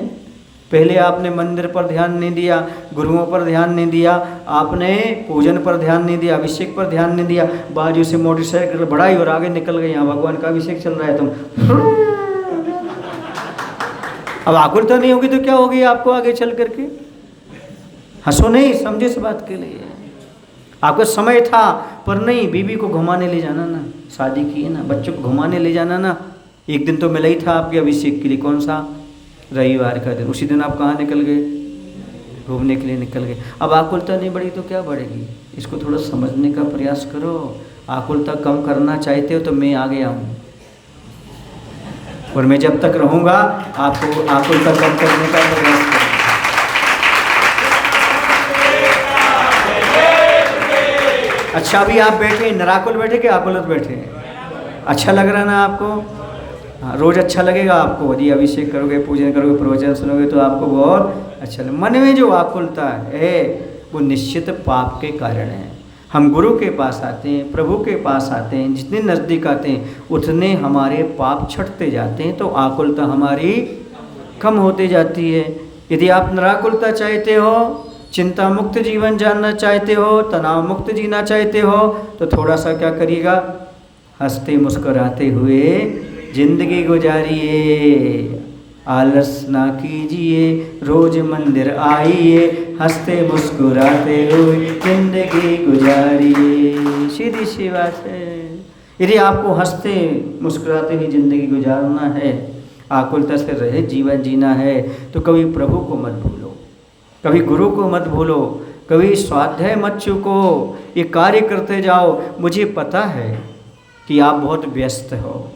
पहले आपने मंदिर पर ध्यान नहीं दिया, गुरुओं पर ध्यान नहीं दिया, आपने पूजन पर ध्यान नहीं दिया, अभिषेक पर ध्यान नहीं दिया, बाजू से मोटरसाइकिल बढ़ाई और आगे निकल गए, यहाँ भगवान का अभिषेक चल रहा है तुम। अब आकुलता नहीं होगी तो क्या होगी आपको आगे चल करके? हंसो नहीं, समझे इस बात के लिए। आपका समय था पर नहीं, बीवी को घुमाने ले जाना ना, शादी की है ना, बच्चों को घुमाने ले जाना ना। एक दिन तो मिला ही था आपके अभिषेक के लिए, कौन सा? रविवार का दिन। उसी दिन आप कहाँ निकल गए? घूमने के लिए निकल गए। अब आकुलता नहीं बढ़ी तो क्या बढ़ेगी? इसको थोड़ा समझने का प्रयास करो। आकुलता कम करना चाहते हो तो मैं आ गया हूँ, और मैं जब तक रहूँगा आपको आकुलता कम करने का प्रयास करूँगा। अच्छा, अभी आप बैठे निराकुल बैठे कि आकुलत बैठे? अच्छा लग रहा ना आपको? हाँ, रोज़ अच्छा लगेगा आपको। यदि अभिषेक करोगे, पूजन करोगे, प्रवचन सुनोगे तो आपको बहुत अच्छा लगेगा। मन में जो आकुलता है वो निश्चित पाप के कारण है। हम गुरु के पास आते हैं, प्रभु के पास आते हैं, जितने नज़दीक आते हैं उतने हमारे पाप छटते जाते हैं, तो आकुलता हमारी कम होती जाती है। यदि आप निराकुलता चाहते हो, चिंता मुक्त जीवन जानना चाहते हो, तनाव मुक्त जीना चाहते हो, तो थोड़ा सा क्या करिएगा, हंसते मुस्कुराते हुए जिंदगी गुजारिए। आलस ना कीजिए, रोज मंदिर आइए, हंसते मुस्कुराते हुए जिंदगी गुजारिए। सीधी सी बात है। यदि आपको हंसते मुस्कुराते हुए जिंदगी गुजारना है, आकुलता से रहे जीवन जीना है, तो कभी प्रभु को मत भूलो, कभी गुरु को मत भूलो, कभी स्वाध्याय मत चूको, ये कार्य करते जाओ। मुझे पता है कि आप बहुत व्यस्त हो,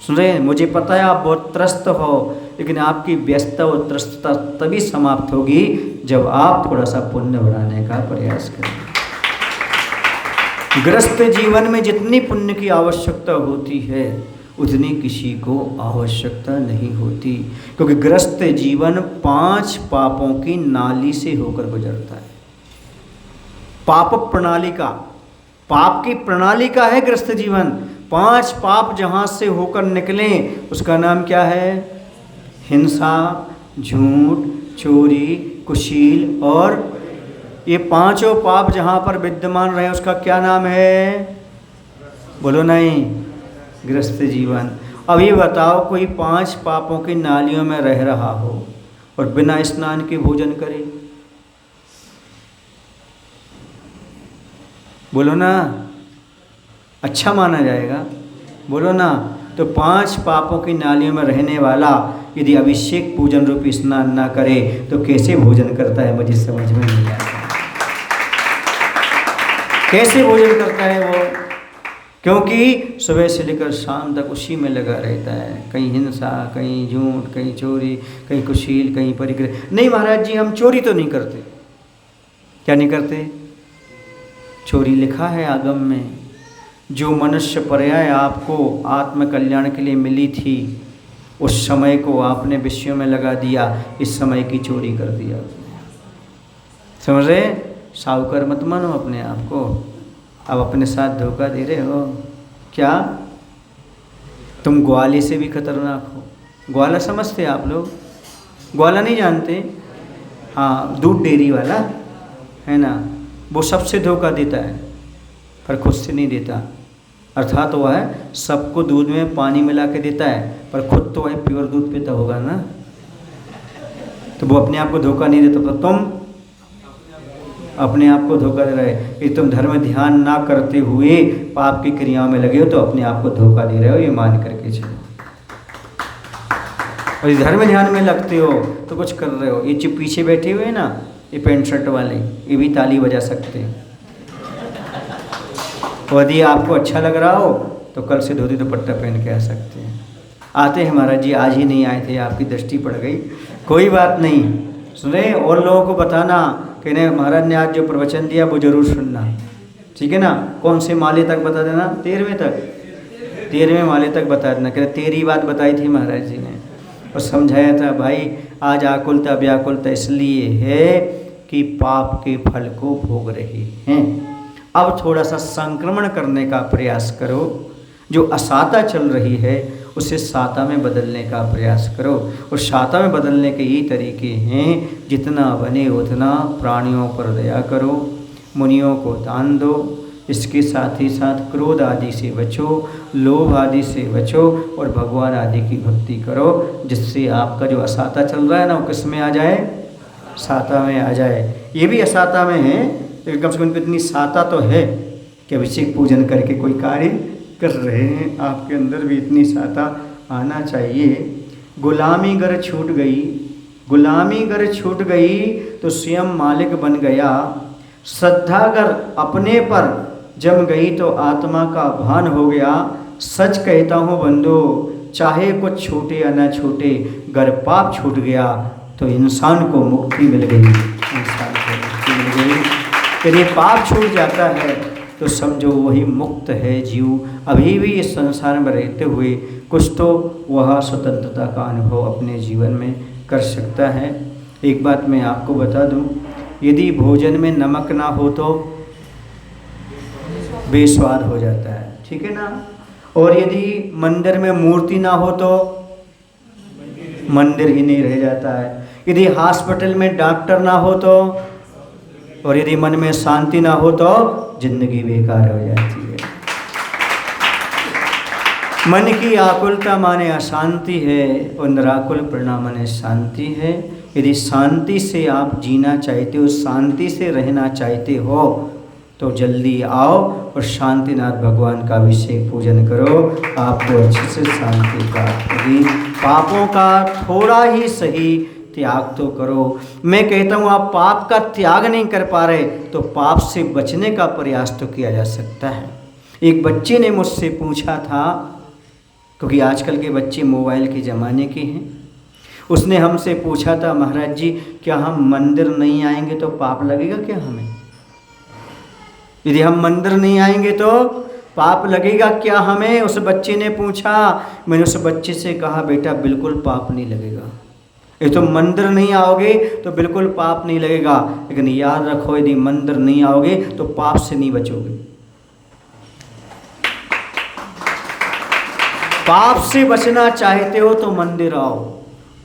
सुन रहे हैं, मुझे पता है आप बहुत त्रस्त हो, लेकिन आपकी व्यस्तता और त्रस्तता तभी समाप्त होगी जब आप थोड़ा सा पुण्य बढ़ाने का प्रयास करें। गृहस्थ जीवन में जितनी पुण्य की आवश्यकता होती है उतनी किसी को आवश्यकता नहीं होती, क्योंकि गृहस्थ जीवन 5 पापों की नाली से होकर गुजरता है। पाप प्रणाली का, पाप की प्रणाली का है गृहस्थ जीवन। 5 पाप जहाँ से होकर निकलें उसका नाम क्या है? हिंसा, झूठ, चोरी, कुशील, और ये 5 पाप जहाँ पर विद्यमान रहे उसका क्या नाम है? बोलो नहीं, गृहस्थ जीवन। अभी बताओ, कोई 5 पापों की नालियों में रह रहा हो और बिना स्नान के भोजन करे, बोलो ना, अच्छा माना जाएगा? बोलो ना। तो 5 पापों की नालियों में रहने वाला यदि अभिषेक पूजन रूपी स्नान ना करे तो कैसे भोजन करता है? मुझे समझ में नहीं आता कैसे भोजन करता है वो, क्योंकि सुबह से लेकर शाम तक उसी में लगा रहता है। कहीं हिंसा, कहीं झूठ, कहीं चोरी, कहीं कुशील, कहीं परिग्रह। नहीं महाराज जी, हम चोरी तो नहीं करते। क्या नहीं करते? चोरी लिखा है आगम में, जो मनुष्य पर्याय आपको आत्म कल्याण के लिए मिली थी उस समय को आपने विषयों में लगा दिया, इस समय की चोरी कर दिया। समझ रहे? साहूकार मत मानो अपने आप को, अब अपने साथ धोखा दे रहे हो क्या? तुम ग्वाले से भी खतरनाक हो। ग्वाला समझते आप लोग? ग्वाला नहीं जानते? हाँ, दूध डेयरी वाला है ना, वो सबसे धोखा देता है पर खुद से नहीं देता। अर्थात वह है सबको दूध में पानी मिला के देता है, पर खुद तो वह प्योर दूध पीता होगा ना, तो वो अपने आप को धोखा नहीं देता। तो तुम अपने आप को धोखा दे रहे हो कि तुम धर्म ध्यान ना करते हुए पाप की क्रियाओं में लगे हो, तो अपने आप को धोखा दे रहे हो, ये मान करके चलो। और धर्म ध्यान में लगते हो तो कुछ कर रहे हो। ये जो पीछे बैठे हुए हैं ना, ये पैंट शर्ट वाले, ये भी ताली बजा सकते हैं। और यदि आपको अच्छा लग रहा हो तो कल से धोती दुपट्टा पहन के आ सकते हैं। आते हैं महाराज जी, आज ही नहीं आए थे, आपकी दृष्टि पड़ गई, कोई बात नहीं। सुने, और लोगों को बताना कि नहीं महाराज ने आज जो प्रवचन दिया वो जरूर सुनना, ठीक है ना? कौन से माले तक बता देना? 13वें तक, 13वें माले तक बता देना। कह 13 बात बताई थी महाराज जी ने और समझाया था, भाई आज आकुलता व्याकुलता इसलिए है कि पाप के फल को भोग रहे हैं। अब थोड़ा सा संक्रमण करने का प्रयास करो, जो असाता चल रही है उसे साता में बदलने का प्रयास करो। और साता में बदलने के ये तरीके हैं, जितना बने उतना प्राणियों पर दया करो, मुनियों को दान दो, इसके साथ ही साथ क्रोध आदि से बचो, लोभ आदि से बचो और भगवान आदि की भक्ति करो, जिससे आपका जो असाता चल रहा है ना वो किस में आ जाए? साता में आ जाए। ये भी असाता में है, लेकिन कम से कम इतनी साता तो है कि अभिषेक पूजन करके कोई कार्य कर रहे हैं। आपके अंदर भी इतनी साता आना चाहिए। गुलामी गर छूट गई, गुलामी गर छूट गई तो स्वयं मालिक बन गया। श्रद्धा अगर अपने पर जम गई तो आत्मा का भान हो गया। सच कहता हूँ बंदो, चाहे कुछ छूटे या न छूटे, गर पाप छूट गया तो इंसान को मुक्ति मिल गई। इंसान को मुक्ति मिल गई। यदि पाप छूट जाता है तो समझो वही मुक्त है जीव। अभी भी इस संसार में रहते हुए कुछ तो वह स्वतंत्रता का अनुभव अपने जीवन में कर सकता है। एक बात मैं आपको बता दूं, यदि भोजन में नमक ना हो तो बेस्वाद हो जाता है, ठीक है ना। और यदि मंदिर में मूर्ति ना हो तो मंदिर ही नहीं रह जाता है। यदि हॉस्पिटल में डॉक्टर ना हो तो, और यदि मन में शांति ना हो तो जिंदगी बेकार हो जाती है। मन की आकुलता माने अशांति है और निराकुल प्रेरणा माने शांति है। यदि शांति से आप जीना चाहते हो, शांति से रहना चाहते हो तो जल्दी आओ और शांतिनाथ भगवान का अभिषेक पूजन करो, आपको अच्छे से शांति प्राप्त होगी। पापों का थोड़ा ही सही त्याग तो करो। मैं कहता हूँ आप पाप का त्याग नहीं कर पा रहे तो पाप से बचने का प्रयास तो किया जा सकता है। एक बच्चे ने मुझसे पूछा था, क्योंकि आजकल के बच्चे मोबाइल के ज़माने के हैं, उसने हमसे पूछा था, महाराज जी क्या हम मंदिर नहीं आएंगे तो पाप लगेगा क्या हमें? यदि हम मंदिर नहीं आएंगे तो पाप लगेगा क्या हमें? उस बच्चे ने पूछा। मैंने उस बच्चे से कहा, बेटा बिल्कुल पाप नहीं लगेगा। ये तो मंदिर नहीं आओगे तो बिल्कुल पाप नहीं लगेगा, लेकिन याद रखो यदि मंदिर नहीं आओगे तो पाप से नहीं बचोगे। पाप से बचना चाहते हो तो मंदिर आओ,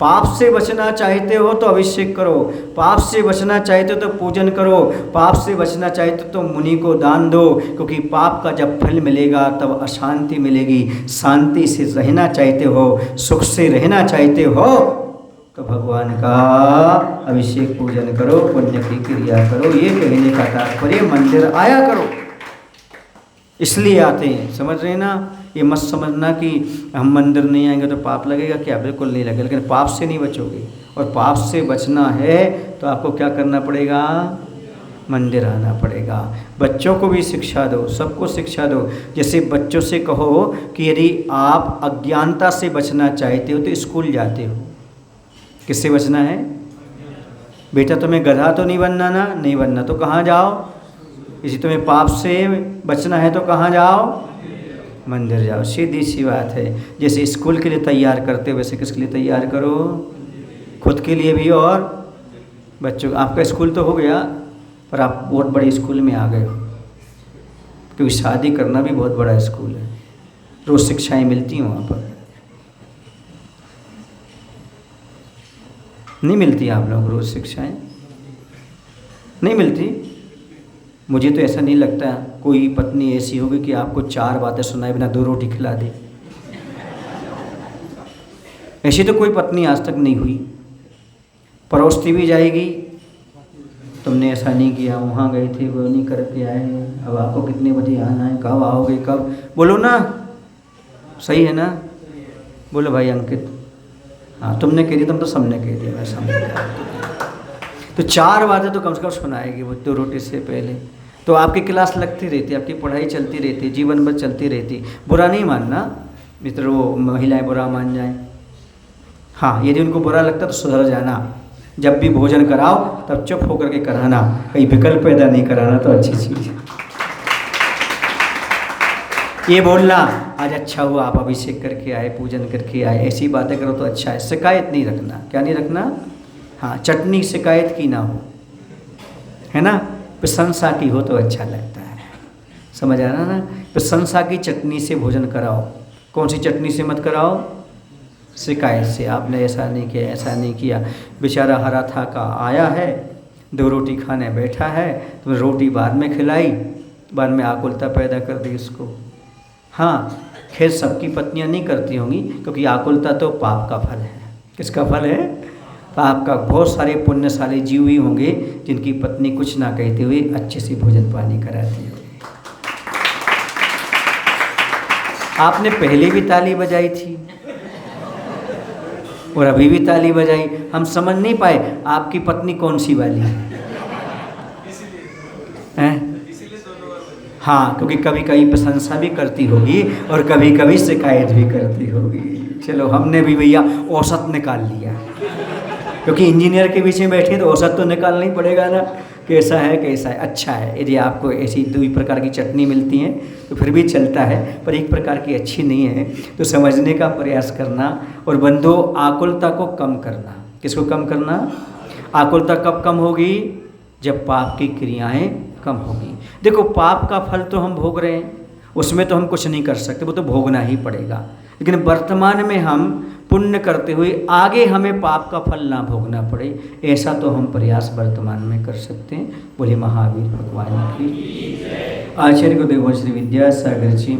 पाप से बचना चाहते हो तो अभिषेक करो, पाप से बचना चाहते हो तो पूजन करो, पाप से बचना चाहते हो तो मुनि को दान दो, क्योंकि पाप का जब फल मिलेगा तब अशांति मिलेगी। शांति से रहना चाहते हो, सुख से रहना चाहते हो तो भगवान का अभिषेक पूजन करो, पुण्य की क्रिया करो। ये कहने का तात्पर्य मंदिर आया करो, इसलिए आते हैं, समझ रहे ना। ये मत समझना कि हम मंदिर नहीं आएंगे तो पाप लगेगा क्या, बिल्कुल नहीं लगेगा, लेकिन पाप से नहीं बचोगे। और पाप से बचना है तो आपको क्या करना पड़ेगा? मंदिर आना पड़ेगा। बच्चों को भी शिक्षा दो, सबको शिक्षा दो। जैसे बच्चों से कहो कि यदि आप अज्ञानता से बचना चाहते हो तो स्कूल जाते हो, किससे बचना है? बेटा तुम्हें गधा तो नहीं बनना ना, नहीं बनना तो कहाँ जाओ? इसी तुम्हें पाप से बचना है तो कहाँ जाओ? मंदिर जाओ। सीधी सी बात है। जैसे स्कूल के लिए तैयार करते हो वैसे किसके लिए तैयार करो? खुद के लिए भी और बच्चों। आपका स्कूल तो हो गया पर आप बहुत बड़े स्कूल में आ गए हो, क्योंकि शादी करना भी बहुत बड़ा स्कूल है। रोज़ शिक्षाएं मिलती हैं वहाँ पर, नहीं मिलती आप लोगों को रोज़ शिक्षाएं? नहीं मिलती। मुझे तो ऐसा नहीं लगता कोई पत्नी ऐसी होगी कि आपको 4 बातें सुनाए बिना 2 रोटी खिला दे। ऐसी तो कोई पत्नी आज तक नहीं हुई। परोसती भी जाएगी, तुमने ऐसा नहीं किया, वहाँ गए थे वो नहीं करके आए, अब आपको कितने बजे आना है, कब आओगे, कब, बोलो ना, सही है ना? बोलो भाई अंकित। हाँ तुमने कह दिया, तुम तो सबने कह दिया, मैं समझ गया। तो 4 बातें तो कम से कम सुनाएगी वो 2 रोटी से पहले। तो आपकी क्लास लगती रहती, आपकी पढ़ाई चलती रहती, जीवन भर चलती रहती। बुरा नहीं मानना मित्र, वो महिलाएं बुरा मान जाएं। हाँ यदि उनको बुरा लगता तो सुधर जाना। जब भी भोजन कराओ तब चुप होकर के कराना, कहीं विकल्प पैदा नहीं कराना, तो अच्छी चीज़ है। ये बोलना आज अच्छा हुआ आप अभिषेक करके आए, पूजन करके आए, ऐसी बातें करो तो अच्छा है। शिकायत नहीं रखना। क्या नहीं रखना? हाँ चटनी शिकायत की ना हो, है ना। प्रशंसा की हो तो अच्छा लगता है, समझ आ रहा ना। प्रशंसा की चटनी से भोजन कराओ। कौन सी चटनी से मत कराओ? शिकायत से, आपने ऐसा नहीं किया, ऐसा नहीं किया। बेचारा हरा था का आया है, 2 रोटी खाने बैठा है, तुमने रोटी बाद में खिलाई, बाद में आकुलता पैदा कर दी उसको। हाँ खैर सबकी पत्नियां नहीं करती होंगी, क्योंकि आकुलता तो पाप का फल है। किसका फल है? पाप का। बहुत सारे पुण्यशाली जीव ही होंगे जिनकी पत्नी कुछ ना कहते हुए अच्छे से भोजन पानी कराती होगी। आपने पहले भी ताली बजाई थी और अभी भी ताली बजाई, हम समझ नहीं पाए आपकी पत्नी कौन सी वाली है? हाँ क्योंकि कभी कभी प्रशंसा भी करती होगी और कभी कभी शिकायत भी करती होगी। चलो हमने भी भैया औसत निकाल लिया, क्योंकि इंजीनियर के बीच में बैठे तो औसत तो निकालना ही पड़ेगा ना, कैसा है कैसा है। अच्छा है यदि आपको ऐसी 2 प्रकार की चटनी मिलती हैं तो फिर भी चलता है, पर एक प्रकार की अच्छी नहीं है तो समझने का प्रयास करना। और बंधु आकुलता को कम करना। किसको कम करना? आकुलता कब कम होगी? जब पाप की क्रियाएं कम होगी। देखो पाप का फल तो हम भोग रहे हैं, उसमें तो हम कुछ नहीं कर सकते, वो तो भोगना ही पड़ेगा। लेकिन वर्तमान में हम पुण्य करते हुए आगे हमें पाप का फल ना भोगना पड़े, ऐसा तो हम प्रयास वर्तमान में कर सकते हैं। बोले महावीर भगवान की। आचार्य गुरुदेव श्री विद्यासागर जी